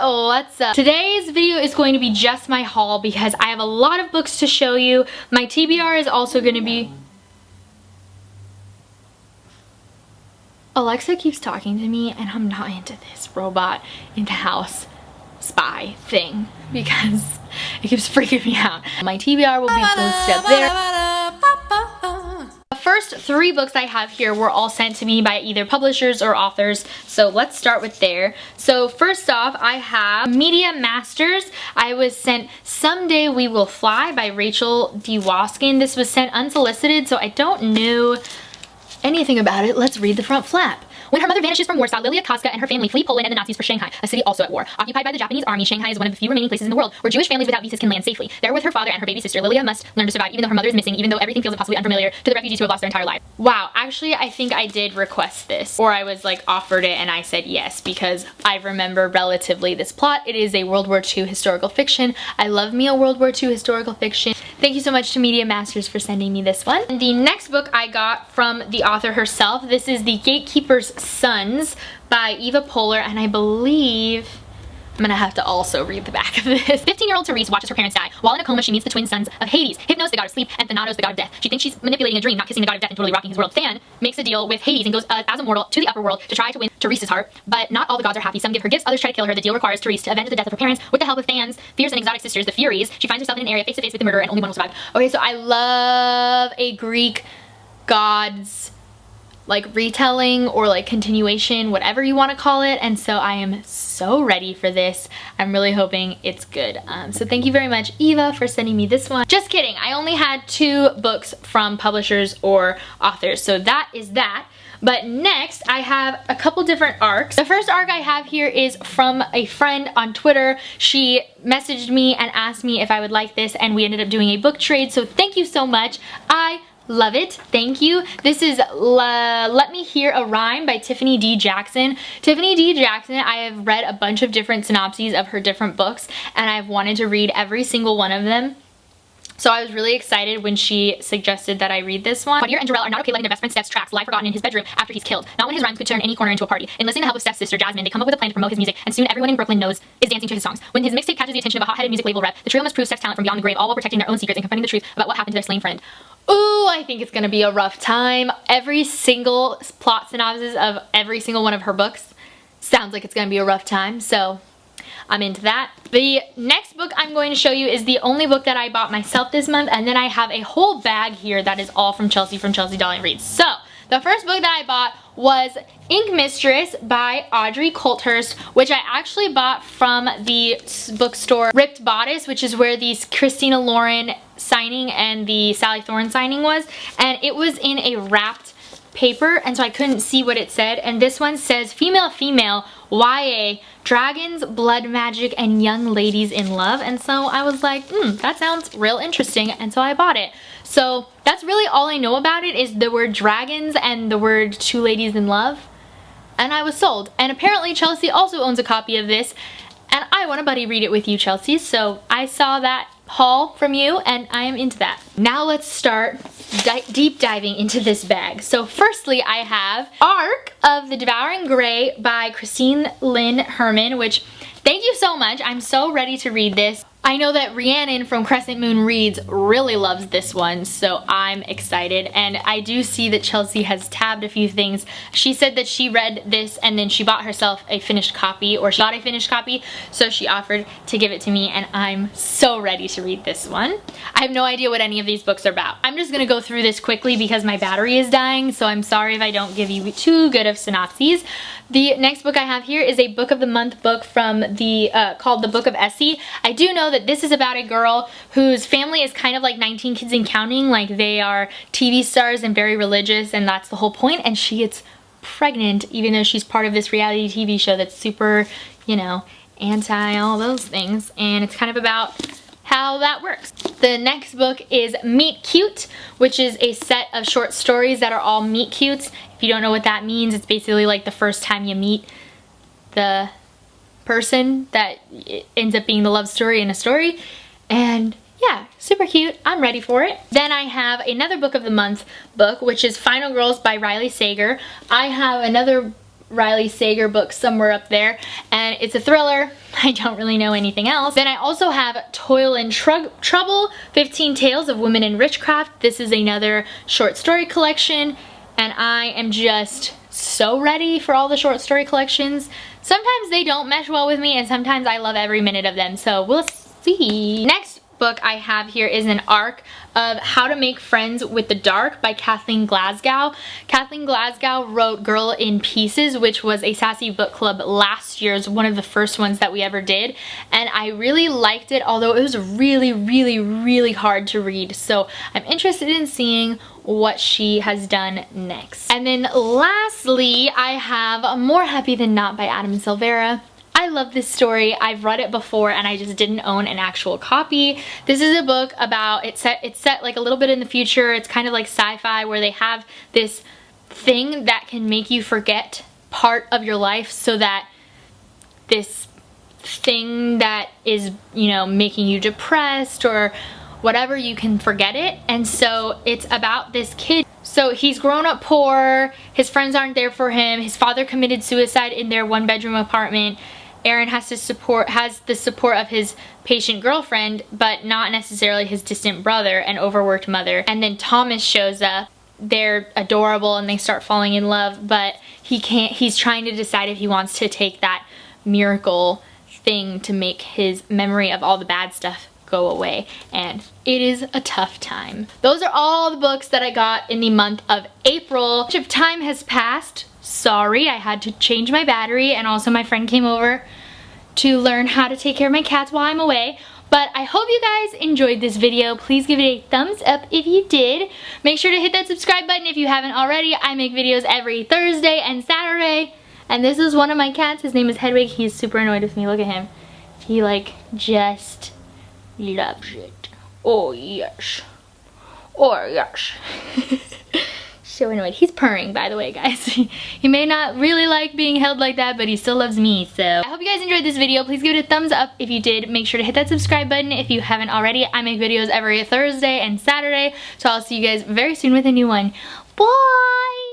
what's up? Today's video is going to be just my haul because I have a lot of books to show you. My TBR is also going to be... Alexa keeps talking to me and I'm not into this robot in the house spy thing because it keeps freaking me out. My TBR will be posted up there. The first 3 books I have here were all sent to me by either publishers or authors, so let's start with there. So first off, I have Media Masters. I was sent Someday We Will Fly by Rachel D. Waskin. This was sent unsolicited, so I don't know anything about it. Let's read the front flap. When her mother vanishes from Warsaw, Lilia Koska and her family flee Poland and the Nazis for Shanghai, a city also at war. Occupied by the Japanese army, Shanghai is one of the few remaining places in the world where Jewish families without visas can land safely. There with her father and her baby sister, Lilia must learn to survive even though her mother is missing, even though everything feels impossibly unfamiliar to the refugees who have lost their entire lives. Wow, actually I think I did request this, or I was like offered it and I said yes because I remember relatively this plot. It is a World War II historical fiction. I love me a World War II historical fiction. Thank you so much to Media Masters for sending me this one. And the next book I got from the author herself. This is The Gatekeeper's Sons by Eva Poehler, and I believe I'm gonna have to also read the back of this. 15-year-old Therese watches her parents die. While in a coma, she meets the twin sons of Hades, Hypnos, the god of sleep, and Thanatos, the god of death. She thinks she's manipulating a dream, not kissing the god of death and totally rocking his world. Than makes a deal with Hades and goes as a mortal to the upper world to try to win Therese's heart. But not all the gods are happy. Some give her gifts, others try to kill her. The deal requires Therese to avenge the death of her parents with the help of Than's fierce and exotic sisters, the Furies. She finds herself in an area face to face with the murderer, and only one will survive. Okay, so I love a Greek gods like retelling or like continuation, whatever you want to call it, and so I am so ready for this. I'm really hoping it's good. So thank you very much, Eva, for sending me this one. Just kidding, I only had 2 books from publishers or authors, so that is that. But next, I have a couple different arcs. The first arc I have here is from a friend on Twitter. She messaged me and asked me if I would like this, and we ended up doing a book trade, so thank you so much. I love it. Thank you. This is Let Me Hear a Rhyme by Tiffany D. Jackson. Tiffany D. Jackson, I have read a bunch of different synopses of her different books, and I've wanted to read every single one of them. So I was really excited when she suggested that I read this one. Claudia and Jarrell are not okay letting their best friend Steph's tracks lie forgotten in his bedroom after he's killed. Not when his rhymes could turn any corner into a party. Enlisting the help of Steph's sister Jasmine, they come up with a plan to promote his music, and soon everyone in Brooklyn is dancing to his songs. When his mixtape catches the attention of a hot-headed music label rep, the trio must prove Steph's talent from beyond the grave, all while protecting their own secrets and confronting the truth about what happened to their slain friend. Ooh, I think it's gonna be a rough time. Every single plot synopsis of every single one of her books sounds like it's gonna be a rough time, so I'm into that. The next book I'm going to show you is the only book that I bought myself this month, and then I have a whole bag here that is all from Chelsea Darling Reads. So, the first book that I bought was Ink Mistress by Audrey Colthurst, which I actually bought from the bookstore Ripped Bodice, which is where the Christina Lauren signing and the Sally Thorne signing was, and it was in a wrapped paper, and so I couldn't see what it said, and this one says female YA, dragons, blood magic, and young ladies in love, and so I was like, that sounds real interesting, and so I bought it. So that's really all I know about it, is the word dragons and the word 2 ladies in love, and I was sold. And apparently Chelsea also owns a copy of this, and I want to buddy read it with you, Chelsea, so I saw that haul from you and I am into that. Now let's start deep diving into this bag. So firstly, I have Arc of the Devouring Grey by Christine Lynn Herman, which thank you so much. I'm so ready to read this. I know that Rhiannon from Crescent Moon Reads really loves this one, so I'm excited. And I do see that Chelsea has tabbed a few things. She said that she read this and then she bought herself a finished copy, or she got a finished copy, so she offered to give it to me, and I'm so ready to read this one. I have no idea what any of these books are about. I'm just gonna go through this quickly because my battery is dying, so I'm sorry if I don't give you too good of synopses. The next book I have here is a Book of the Month book from the called The Book of Essie. I do know that this is about a girl whose family is kind of like 19 Kids and Counting, like they are TV stars and very religious, and that's the whole point, and she gets pregnant even though she's part of this reality TV show that's super, you know, anti all those things, and it's kind of about how that works. The next book is Meet Cute, which is a set of short stories that are all meet cutes. If you don't know what that means, it's basically like the first time you meet the person that ends up being the love story in a story. And yeah, super cute. I'm ready for it. Then I have another Book of the Month book, which is Final Girls by Riley Sager. I have another Riley Sager book somewhere up there, and it's a thriller. I don't really know anything else. Then I also have Toil and Trouble, 15 Tales of Women in Witchcraft. This is another short story collection, and I am just so ready for all the short story collections. Sometimes they don't mesh well with me, and sometimes I love every minute of them, so we'll see. Next book I have here is an arc of How to Make Friends with the Dark by Kathleen Glasgow. Kathleen Glasgow wrote Girl in Pieces, which was a Sassy book club last year's, one of the first ones that we ever did, and I really liked it, although it was really hard to read, so I'm interested in seeing what she has done next. And then lastly, I have More Happy Than Not by Adam Silvera. I love this story. I've read it before and I just didn't own an actual copy. This is a book about, it's set like a little bit in the future. It's kind of like sci-fi, where they have this thing that can make you forget part of your life, so that this thing that is, you know, making you depressed or whatever, you can forget it. And so it's about this kid. So he's grown up poor, his friends aren't there for him, his father committed suicide in their one-bedroom apartment. Aaron has the support of his patient girlfriend, but not necessarily his distant brother and overworked mother. And then Thomas shows up. They're adorable and they start falling in love, but he's trying to decide if he wants to take that miracle thing to make his memory of all the bad stuff go away, and it is a tough time. Those are all the books that I got in the month of April. Much of time has passed. Sorry, I had to change my battery, and also my friend came over to learn how to take care of my cats while I'm away. But I hope you guys enjoyed this video. Please give it a thumbs up if you did. Make sure to hit that subscribe button if you haven't already. I make videos every Thursday and Saturday. And this is one of my cats. His name is Hedwig. He's super annoyed with me. Look at him. He like just loves it. Oh yes. Oh yes. So annoyed. He's purring, by the way, guys. He may not really like being held like that, but he still loves me. So I hope you guys enjoyed this video. Please give it a thumbs up if you did. Make sure to hit that subscribe button if you haven't already. I make videos every Thursday and Saturday, so I'll see you guys very soon with a new one. Bye!